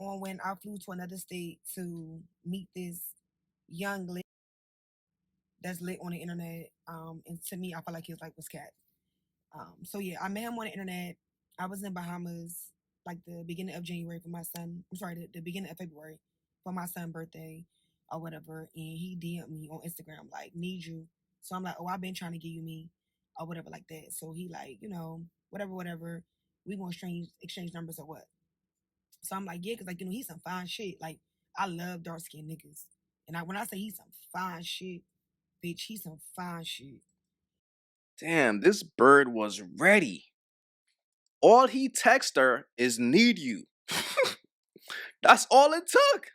on when I flew to another state to meet this young lady that's lit on the internet. And to me, I felt like his life was cat. So yeah, I met him on the internet. I was in Bahamas like the beginning of January for my son. I'm sorry, the beginning of February for my son's birthday or whatever. And he DM'd me on Instagram like, need you. So I'm like, oh, I've been trying to give you me or whatever like that. So he like, whatever. We gonna exchange numbers or what? So I'm like, yeah, because like, he's some fine shit. Like, I love dark skinned niggas. And when I say he's some fine shit, bitch, he's some fine shit. Damn, this bird was ready. All he texted her is need you. That's all it took.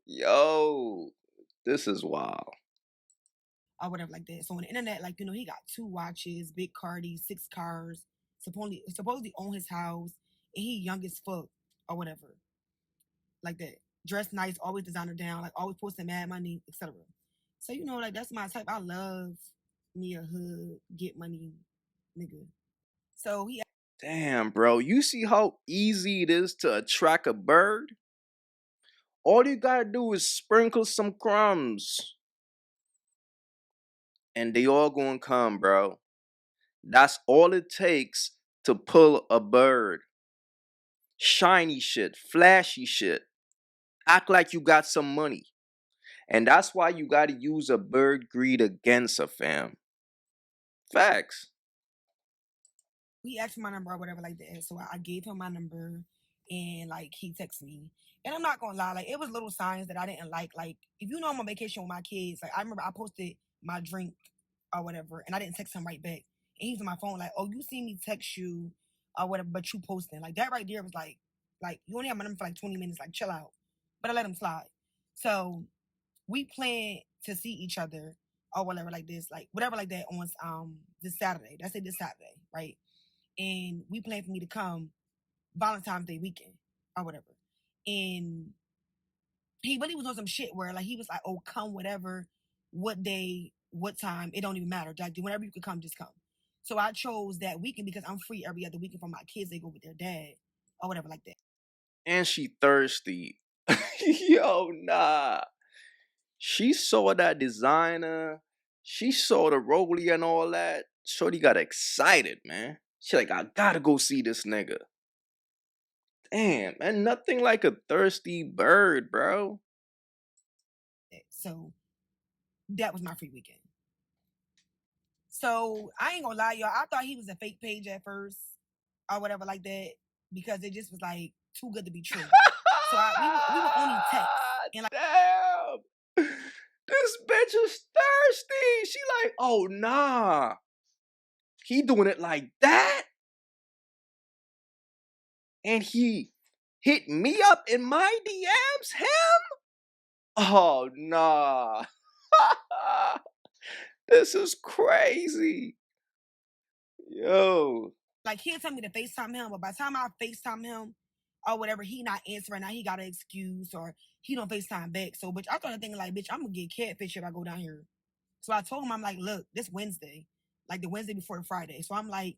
Yo, this is wild. Or whatever like that. So on the internet, like, he got 2 watches, big Cardi, 6 cars, supposedly own his house, and he young as fuck or whatever. Like that. Dressed nice, always designer down, like always posting mad money, etc. So like that's my type. I love me a hood, get money nigga. So he Damn, bro, you see how easy it is to attract a bird? All you gotta do is sprinkle some crumbs, and they all gonna come, bro. That's all it takes to pull a bird. Shiny shit, flashy shit. Act like you got some money. And that's why you gotta use a bird greed against a fam. Facts. he asked for my number or whatever like that. So I gave him my number, and like he texted me. And I'm not gonna lie, like it was little signs that I didn't like. Like if I'm on vacation with my kids, like I remember I posted my drink or whatever, and I didn't text him right back. And he's on my phone like, "Oh, you see me text you or whatever, but you posting." Like that right there was like you only have my number for like 20 minutes. Like chill out. But I let him slide. So we plan to see each other or whatever like this, like whatever like that on this Saturday. That's it, this Saturday, right? And we planned for me to come Valentine's Day weekend or whatever. And he really was on some shit where like he was like, "Oh, come whatever, what day, what time, it don't even matter. Like whenever you can come, just come." So I chose that weekend because I'm free every other weekend for my kids. They go with their dad or whatever like that. And she thirsty. Yo, nah. She saw that designer. She saw the rollie and all that. Shorty got excited, man. She like, I gotta go see this nigga. Damn, man, nothing like a thirsty bird, bro. So that was my free weekend. So I ain't gonna lie, y'all. I thought he was a fake page at first or whatever like that because it just was like too good to be true. So we were only text and like Damn. This bitch is thirsty. She like, oh nah. He doing it like that? And he hit me up in my DMs? Him? Oh nah. This is crazy. Yo. he'll tell me to FaceTime him, but by the time I FaceTime him or whatever, he not answering. Now he got an excuse or he don't FaceTime back. So bitch, I started thinking like, bitch, I'm gonna get catfish if I go down here. So I told him, I'm like, look, this Wednesday, like the Wednesday before the Friday. So I'm like,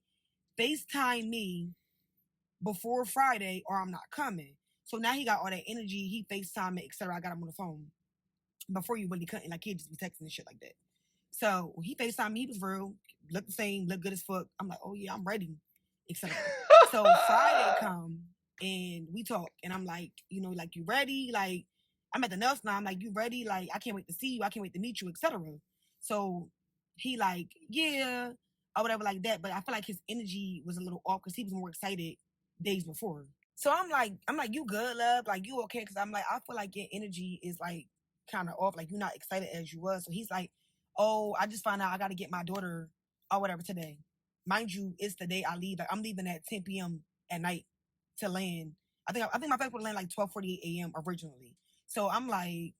FaceTime me before Friday or I'm not coming. So now he got all that energy. He FaceTime me, etc. I got him on the phone before you really couldn't. Like he'd just be texting and shit like that. So he FaceTime me. He was real, looked the same, looked good as fuck. I'm like, oh yeah, I'm ready, etc. So Friday come and we talk, and I'm like, like you ready? Like I'm at the nail salon. I'm like, you ready? Like I can't wait to see you. I can't wait to meet you, etc. So he like, yeah, or whatever like that. But I feel like his energy was a little off because he was more excited days before. So I'm like, you good, love? Like you okay? Because I'm like, I feel like your energy is like kind of off. Like you're not excited as you was. So he's like, oh, I just found out I got to get my daughter or whatever today. Mind you, it's the day I leave. Like I'm leaving at 10 p.m. at night to land. I think my flight would land like 12:48 a.m. originally. So I'm like,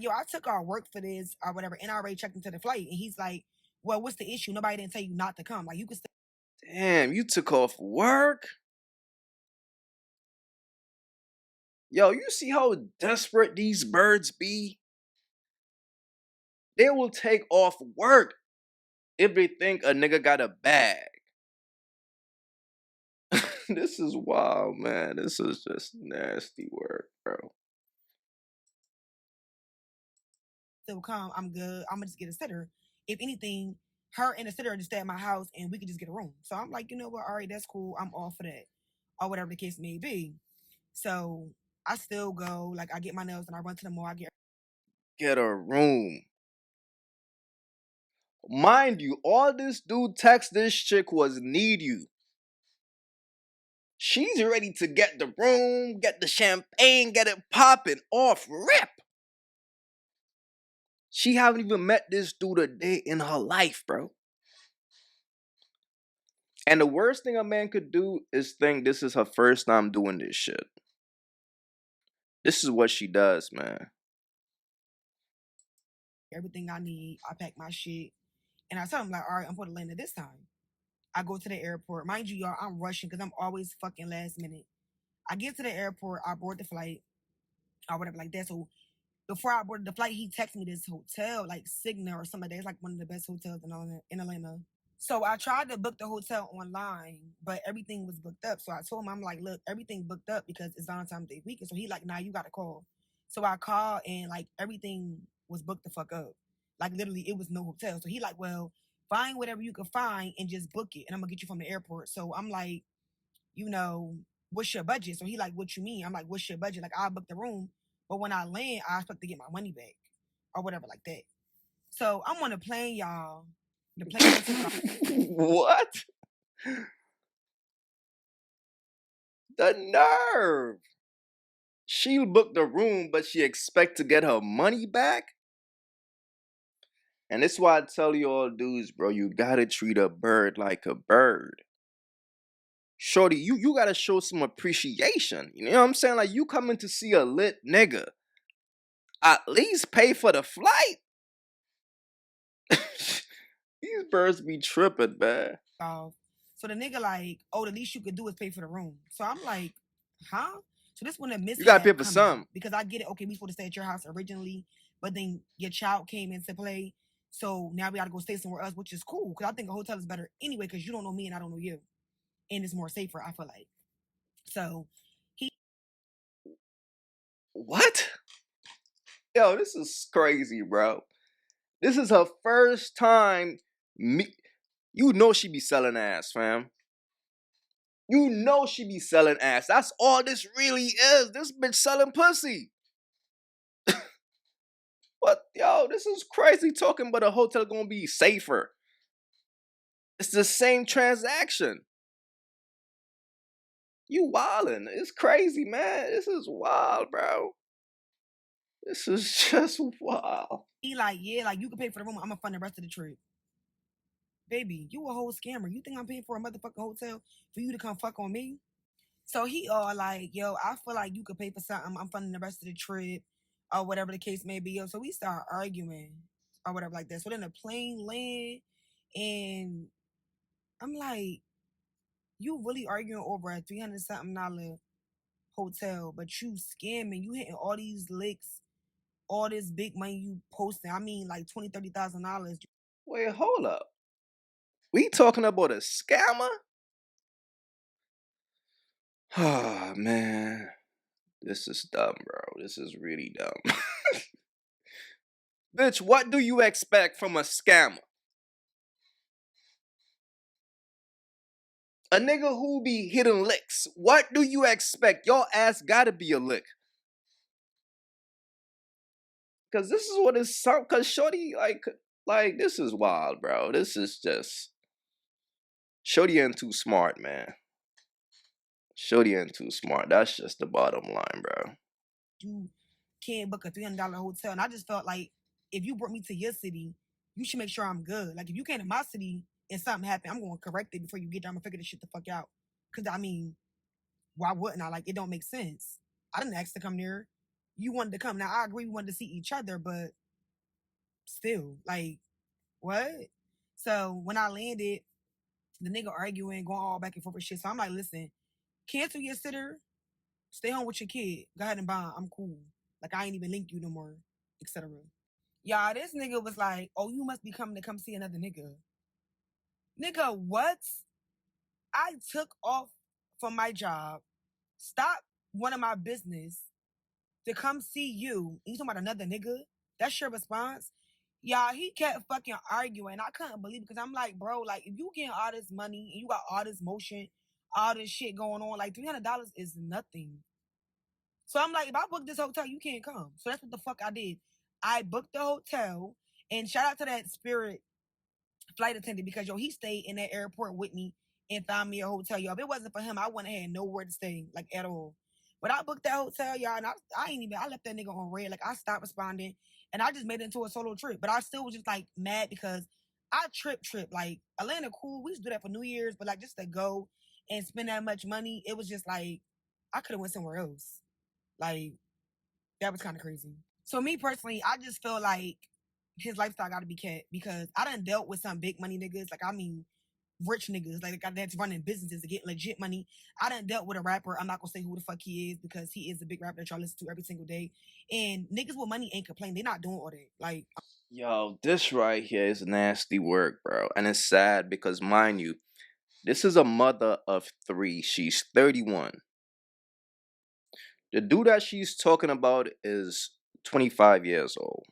yo, I took our work for this or whatever, and I already checked into the flight. And he's like, well, what's the issue? Nobody didn't tell you not to come. Like you could stay. Damn, you took off work? Yo, you see how desperate these birds be? They will take off work if they think a nigga got a bag. This is wild, man. This is just nasty work, bro. Still come, I'm good. I'm gonna just get a sitter. If anything, her and the sitter just stay at my house and we could just get a room. So I'm like, you know what? All right, that's cool. I'm all for that. Or whatever the case may be. So I still go, like I get my nails and I run to the mall, I Get a room. Mind you, all this dude text this chick was need you. She's ready to get the room, get the champagne, get it popping off rip. She haven't even met this dude a day in her life, bro. And the worst thing a man could do is think this is her first time doing this shit. This is what she does, man. everything I need. I pack my shit. And I tell him, like, all right, I'm going to land at this time. I go to the airport. Mind you, y'all, I'm rushing because I'm always fucking last minute. I get to the airport, I board the flight, or whatever like that. So before I boarded the flight, he texted me this hotel, like Cigna or something like that. It's like one of the best hotels in Atlanta. So I tried to book the hotel online, but everything was booked up. So I told him, I'm like, look, everything booked up because it's Valentine's Day weekend. So he like, nah, you got to call. So I called and like everything was booked the fuck up. Like literally, it was no hotel. So he like, well, find whatever you can find and just book it, and I'm gonna get you from the airport. So I'm like, you know, what's your budget? So he like, what you mean? I'm like, what's your budget? Like I'll book the room, but when I land, I expect to get my money back or whatever like that. So I'm on the plane, y'all. The plane don't take off. What? The nerve. She'll book the room, but she expect to get her money back? And this is why I tell you all dudes, bro, you gotta treat a bird like a bird. Shorty, you gotta show some appreciation. You know what I'm saying? Like you coming to see a lit nigga. At least pay for the flight. These birds be tripping, man. Off. So the nigga like, oh, the least you could do is pay for the room. So I'm like, huh? So this when the You gotta pay mishap for come in some. because I get it. Okay, we supposed to stay at your house originally, but then your child came into play. So now we gotta go stay somewhere else, which is cool because I think a hotel is better anyway because you don't know me and I don't know you, and it's more safer. I feel like. So he What? Yo, this is crazy, bro. This is her first time. You know she be selling ass, fam. You know she be selling ass. That's all this really is. This bitch selling pussy. What? Yo, this is crazy talking about a hotel gonna be safer. It's the same transaction. You wildin'. It's crazy, man. This is wild, bro. This is just wild. he like, yeah, like you can pay for the room. I'm gonna fund the rest of the trip. Baby, you a whole scammer. You think I'm paying for a motherfucking hotel for you to come fuck on me? So he all like, yo, I feel like you could pay for something. I'm funding the rest of the trip or whatever the case may be. Yo, so we start arguing or whatever like that. So then the plane land and I'm like, you really arguing over a 300 something dollar hotel, but you scamming, you hitting all these licks, all this big money you posting. I mean like 20, $30,000. Wait, hold up. We talking about a scammer? Oh, man. This is dumb, bro. This is really dumb. Bitch, what do you expect from a scammer? A nigga who be hitting licks. What do you expect? Your ass gotta be a lick. Cause this is what it's cause Shorty like this is wild, bro. This is just Shorty ain't too smart, man. Shorty ain't too smart. That's just the bottom line, bro. You can't book a $300 hotel. And I just felt like if you brought me to your city, you should make sure I'm good. Like if you came to my city and something happened, I'm gonna correct it before you get there. I'm gonna figure this shit the fuck out. Cause I mean, why wouldn't I? Like it don't make sense. I didn't ask to come there. You wanted to come. Now I agree we wanted to see each other, but still, like, what? So when I landed, the nigga arguing, going all back and forth with shit. So I'm like, listen, cancel your sitter, stay home with your kid. Go ahead and bond. I'm cool. Like I ain't even link you no more, etc. Y'all, this nigga was like, oh, you must be coming to come see another nigga. Nigga, what? I took off from my job, stop one of my business to come see you. And you talking about another nigga? That's your response? Y'all, he kept fucking arguing. I couldn't believe it because I'm like, bro, like if you getting all this money and you got all this motion, all this shit going on, like $300 is nothing. So I'm like, if I book this hotel, you can't come. So that's what the fuck I did. I booked the hotel, and shout out to that Spirit flight attendant because he stayed in that airport with me and found me a hotel, y'all. If it wasn't for him, I wouldn't have had nowhere to stay, like at all. But I booked that hotel, y'all, and I left that nigga on red. Like I stopped responding and I just made it into a solo trip. But I still was just like mad because I trip. Like Atlanta cool. We used to do that for New Year's, but like just to go and spend that much money, it was just like I could have went somewhere else. Like that was kind of crazy. So me personally, I just feel like his lifestyle got to be kept because I done dealt with some big money niggas. Like I mean, rich niggas like that's running businesses to get legit money. I done dealt with a rapper. I'm not gonna say who the fuck he is because he is a big rapper that y'all listen to every single day. And niggas with money ain't complaining. They not doing all that. Like, Yo, this right here is nasty work, bro. And it's sad because, mind you, this is a mother of 3. She's 31. The dude that she's talking about is 25 years old.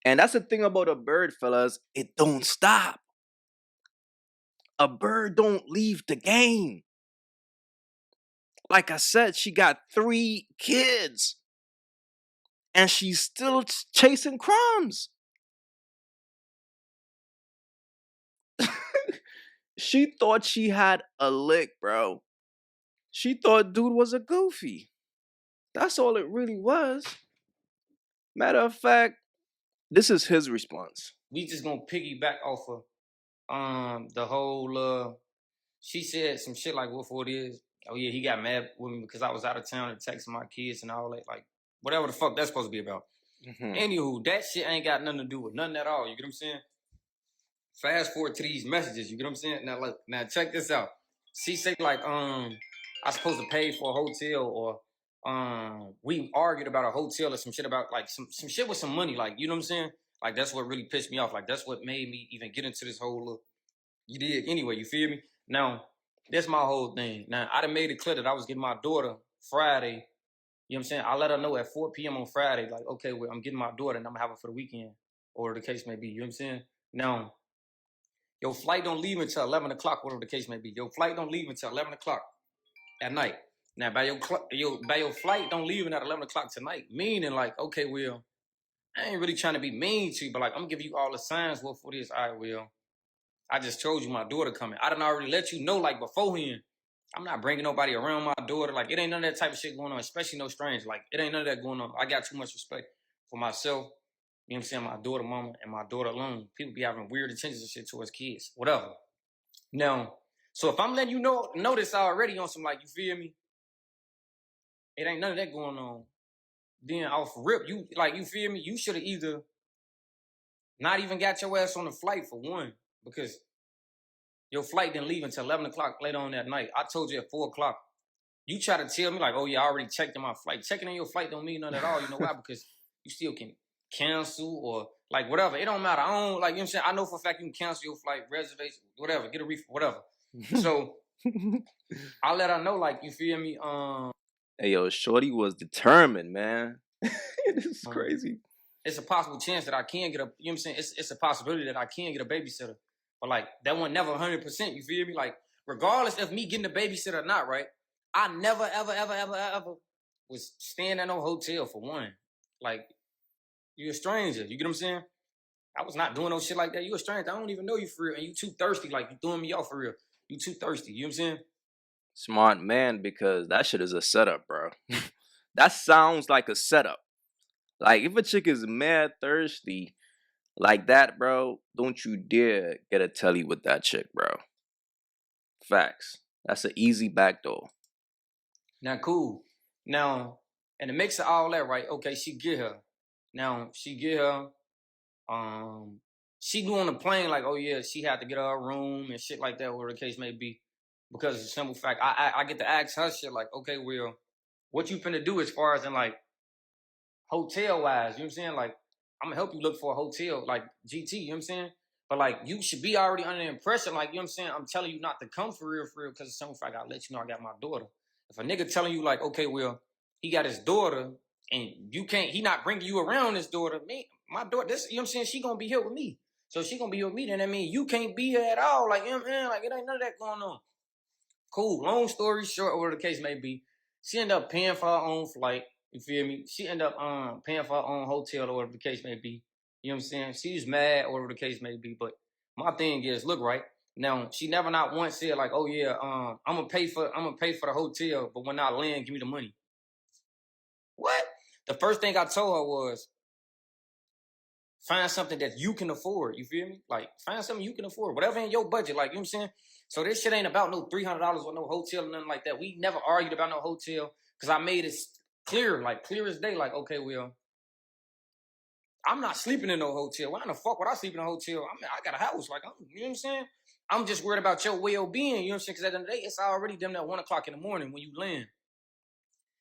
And that's the thing about a bird, fellas. It don't stop. A bird don't leave the game. Like I said, she got 3 kids. And she's still chasing crumbs. She thought she had a lick, bro. She thought dude was a goofy. That's all it really was. Matter of fact, this is his response. We just gonna piggyback off of the whole she said some shit like what for it is. Oh yeah, he got mad with me because I was out of town and texting my kids and all that, like whatever the fuck that's supposed to be about. Anywho, that shit ain't got nothing to do with nothing at all. You get what I'm saying? Fast forward to these messages, you get what I'm saying? Now look, now check this out. She said like I supposed to pay for a hotel or we argued about a hotel or some shit about like some shit with some money, like you know what I'm saying? Like that's what really pissed me off. Like that's what made me even get into this whole little you did anyway, you feel me? Now, that's my whole thing. Now I done made it clear that I was getting my daughter Friday. You know what I'm saying? I let her know at 4 p.m. on Friday, like, okay, well, I'm getting my daughter and I'm gonna have her for the weekend, or the case may be. You know what I'm saying? Now, your flight don't leave until 11 o'clock, whatever the case may be. Your flight don't leave until 11 o'clock at night. Now, by your flight don't leave at 11 o'clock tonight, meaning like, okay, Will, I ain't really trying to be mean to you, but like, I'm gonna give you all the signs. What for this? All right, Will. I just told you my daughter coming. I done already let you know like beforehand. I'm not bringing nobody around my daughter. Like, it ain't none of that type of shit going on, especially no strange. Like, it ain't none of that going on. I got too much respect for myself, you know what I'm saying, my daughter mama, and my daughter alone. People be having weird intentions and shit towards kids, whatever. Now, so if I'm letting you know this already on some, like, you feel me? It ain't none of that going on. Then off rip, you, like, you feel me? You should have either not even got your ass on the flight for one, because your flight didn't leave until 11 o'clock later on that night. I told you at 4 o'clock. You try to tell me like, oh yeah, I already checked in my flight. Checking in your flight don't mean nothing at all. You know why? Because you still can cancel or like whatever. It don't matter. I don't like, you know what I'm saying? I know for a fact you can cancel your flight, reservation, whatever, get a refund, whatever. So I let her know, like, you feel me? Hey yo, Shorty was determined, man. This is crazy. It's a possible chance that I can get a, you know what I'm saying? It's a possibility that I can get a babysitter. But like that one never 100%, you feel me? Like regardless of me getting a babysitter or not, right? I never, ever was staying at no hotel for one. Like, you a stranger. You get what I'm saying? I was not doing no shit like that. You a stranger. I don't even know you for real. And you too thirsty. Like, you throwing me off for real. You too thirsty. You know what I'm saying? Smart man, because that shit is a setup, bro. That sounds like a setup. Like, if a chick is mad thirsty like that, bro, don't you dare get a telly with that chick, bro. Facts. That's an easy backdoor. Now, cool. Now, in the mix of all that, right? Okay, she get her. Now, she get her. She knew on the plane, like, oh yeah, she had to get her a room and shit like that, whatever the case may be. Because it's a simple fact. I get to ask her shit like, okay, Will, what you finna do as far as in like hotel wise, you know what I'm saying? Like, I'm gonna help you look for a hotel, like GT, you know what I'm saying? But like, you should be already under the impression, like, you know what I'm saying? I'm telling you not to come for real, because it's something I gotta let you know I got my daughter. If a nigga telling you like, okay, well, he got his daughter and you can't, he not bringing you around his daughter, me, my daughter, this, you know what I'm saying? She gonna be here with me. So she gonna be here with me, then that means you can't be here at all. Like, you know what I'm saying? Like, it ain't none of that going on. Cool. Long story short, whatever the case may be, she ended up paying for her own flight. You feel me? She ended up paying for her own hotel or whatever the case may be. You know what I'm saying? She's mad or whatever the case may be. But my thing is, look, right now, she never not once said like, oh yeah, I'm gonna pay for the hotel, but when I land, give me the money. What? The first thing I told her was, find something that you can afford. You feel me? Like, find something you can afford. Whatever in your budget. Like, you know what I'm saying? So this shit ain't about no $300 or no hotel or nothing like that. We never argued about no hotel because I made it clear, like clear as day. Like, okay, well, I'm not sleeping in no hotel. Why in the fuck would I sleep in a hotel? I mean, I got a house. Like, you know what I'm saying? I'm just worried about your well-being. You know what I'm saying? Because at the end of the day, it's already damn near 1 o'clock in the morning when you land.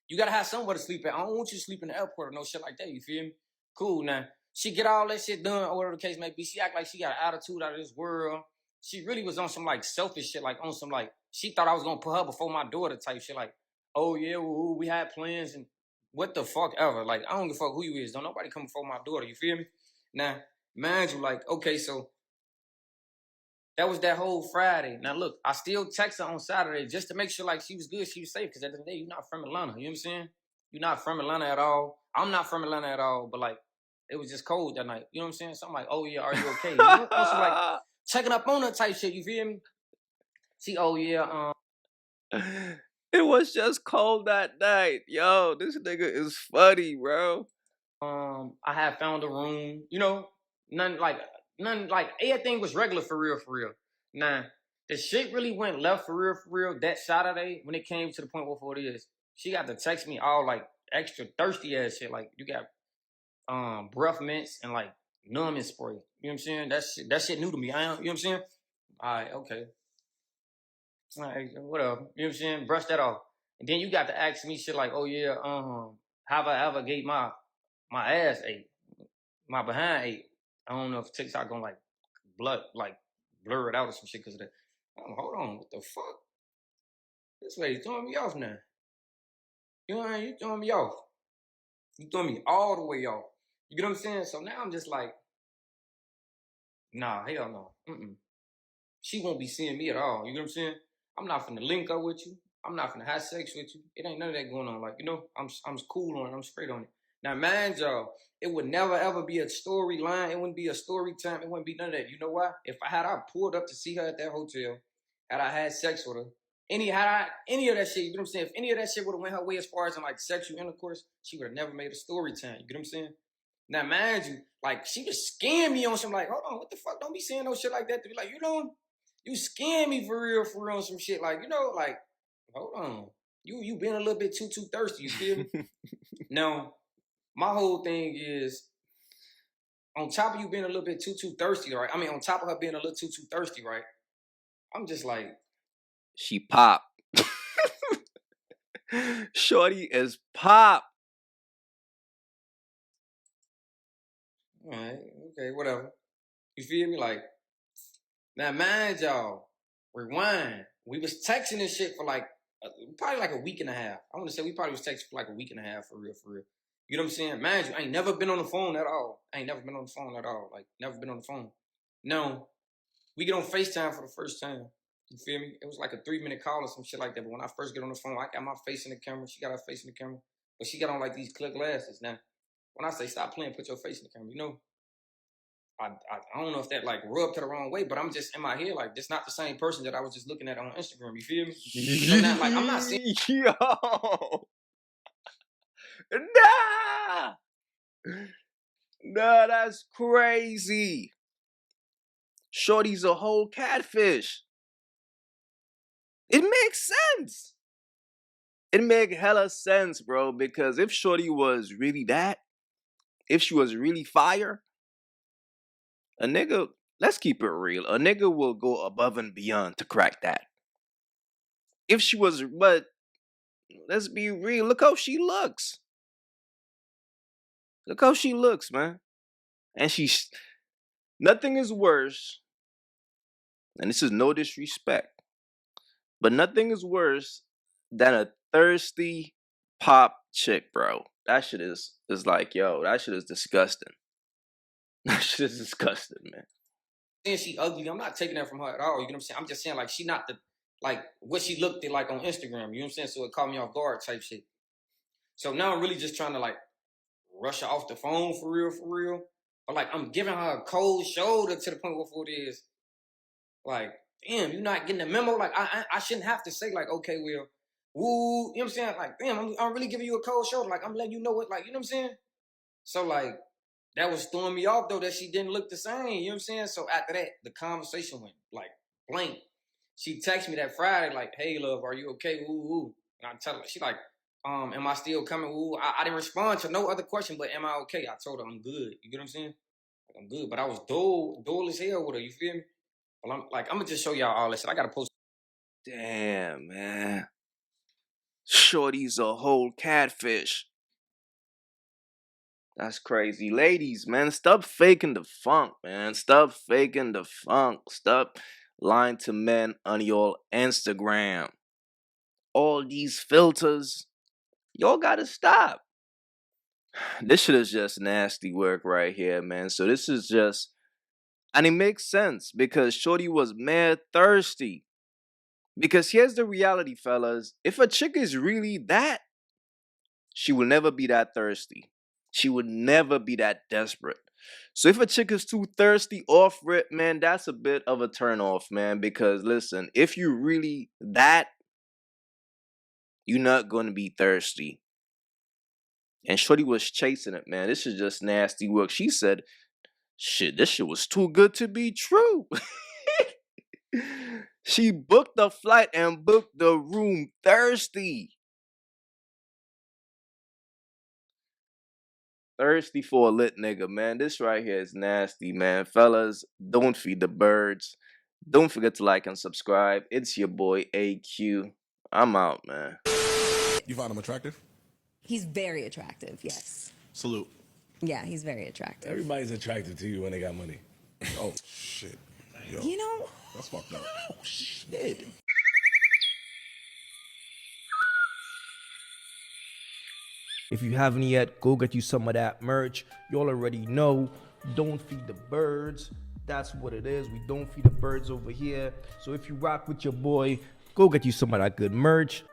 You got to have somewhere to sleep at. I don't want you to sleep in the airport or no shit like that. You feel me? Cool. Now, she get all that shit done or whatever the case may be. She act like she got an attitude out of this world. She really was on some like selfish shit, like on some like, she thought I was going to put her before my daughter type shit. Like, oh yeah, well, we had plans and what the fuck ever. Like, I don't give a fuck who you is. Don't nobody come before my daughter. You feel me? Now, mind you, like, okay, so that was that whole Friday. Now, look, I still text her on Saturday just to make sure, like, she was good, she was safe. Because at the end of the day, you're not from Atlanta. You know what I'm saying? You're not from Atlanta at all. I'm not from Atlanta at all. But, like, it was just cold that night. You know what I'm saying? So I'm like, oh, yeah, are you okay? You know? So, like, checking up on her type shit. You feel me? See, oh, yeah, It was just cold that night. Yo, this nigga is funny, bro. I had found a room. You know, nothing like, everything was regular for real, for real. Now, the shit really went left for real that Saturday when it came to the point where it is. She got to text me all like extra thirsty ass shit. Like, you got breath mints and like numbing spray. You know what I'm saying? That shit new to me. You know what I'm saying? All right, okay. All right, whatever. You know what I'm saying? Brush that off. And then you got to ask me shit like, oh yeah, have I ever gave my ass ate? My behind ate. I don't know if TikTok gonna like blur it out or some shit because of that. Hold on, what the fuck? This lady throwing me off now. You know what I mean? You throwing me off. You throwing me all the way off. You get what I'm saying? So now I'm just like, nah, hell no. She won't be seeing me at all. You get what I'm saying? I'm not finna link up with you. I'm not finna have sex with you. It ain't none of that going on. Like, you know, I'm cool on it. I'm straight on it. Now, mind y'all, it would never ever be a storyline. It wouldn't be a story time. It wouldn't be none of that. You know why? If I pulled up to see her at that hotel, had I had sex with her, any of that shit, you know what I'm saying? If any of that shit would have went her way as far as in like sexual intercourse, she would have never made a story time. You get what I'm saying? Now, mind you, like, she just scammed me on some like, hold on, what the fuck? Don't be saying no shit like that to be like, you know, you scam me for real, some shit. Like, you know, like, hold on. You been a little bit too thirsty, you feel me? Now, my whole thing is, on top of you being a little bit too thirsty, right? I mean, on top of her being a little too thirsty, right? I'm just like, she pop. Shorty is pop. all right, okay, whatever. You feel me? Like, now mind y'all, rewind. We was texting this shit for like, probably like a week and a half. I want to say we probably was texting for like a week and a half for real. You know what I'm saying? Mind you, I ain't never been on the phone at all. Like, never been on the phone. No, we get on FaceTime for the first time. You feel me? It was like a 3-minute call or some shit like that. But when I first get on the phone, I got my face in the camera. She got her face in the camera. But she got on like these clear glasses. Now, when I say stop playing, put your face in the camera, you know? I don't know if that like rubbed her the wrong way, but I'm just in my head like, this not the same person that I was just looking at on Instagram. You feel me? So now, like, I'm not saying, yo, nah, that's crazy. Shorty's a whole catfish. It makes sense. It make hella sense, bro, because if Shorty was really that, if she was really fire, a nigga, let's keep it real, a nigga will go above and beyond to crack that. If she was, but let's be real, look how she looks. Look how she looks, man. And nothing is worse And this is no disrespect, but nothing is worse than a thirsty pop chick, bro. That shit is like, yo, that shit is disgusting. That shit is disgusting, man. And she ugly. I'm not taking that from her at all. You know what I'm saying? I'm just saying like she not the like what she looked at like on Instagram. You know what I'm saying? So it caught me off guard type shit. So now I'm really just trying to like rush her off the phone for real. But like I'm giving her a cold shoulder to the point where it is like, damn, you not getting the memo. Like I shouldn't have to say like, okay, well, woo. You know what I'm saying? Like, damn, I'm really giving you a cold shoulder. Like I'm letting you know what, like, you know what I'm saying? So like that was throwing me off though that she didn't look the same. You know what I'm saying? So after that, the conversation went like blank. She texted me that Friday, like, hey love, are you okay? Woo. And I tell her, she like, am I still coming? Woo. I didn't respond to no other question, but am I okay? I told her I'm good. You get what I'm saying? Like, I'm good. But I was dull as hell with her, you feel me? Well, I'm gonna just show y'all all this shit. I gotta post. Damn, man. Shorty's a whole catfish. That's crazy. Ladies, man, stop faking the funk, man. Stop faking the funk. Stop lying to men on your Instagram. All these filters. Y'all gotta stop. This shit is just nasty work right here, man. So this is just, and it makes sense because Shorty was mad thirsty. Because here's the reality, fellas. If a chick is really that, she will never be that thirsty. She would never be that desperate. So if a chick is too thirsty off rip, man, that's a bit of a turn off, man. Because listen, if you really that, you're not going to be thirsty. And Shorty was chasing it, man. This is just nasty work. She said, shit, this shit was too good to be true. She booked the flight and booked the room thirsty. Thirsty for a lit nigga, man. This right here is nasty, man. Fellas, don't feed the birds. Don't forget to like and subscribe. It's your boy AyeQ. I'm out, man. You find him attractive? He's very attractive, yes. Salute. Yeah, he's very attractive. Everybody's attracted to you when they got money. Oh, shit. Yo, You know, that's fucked up. Oh, shit. If you haven't yet, go get you some of that merch. Y'all already know, don't feed the birds. That's what it is. We don't feed the birds over here. So if you rock with your boy, go get you some of that good merch.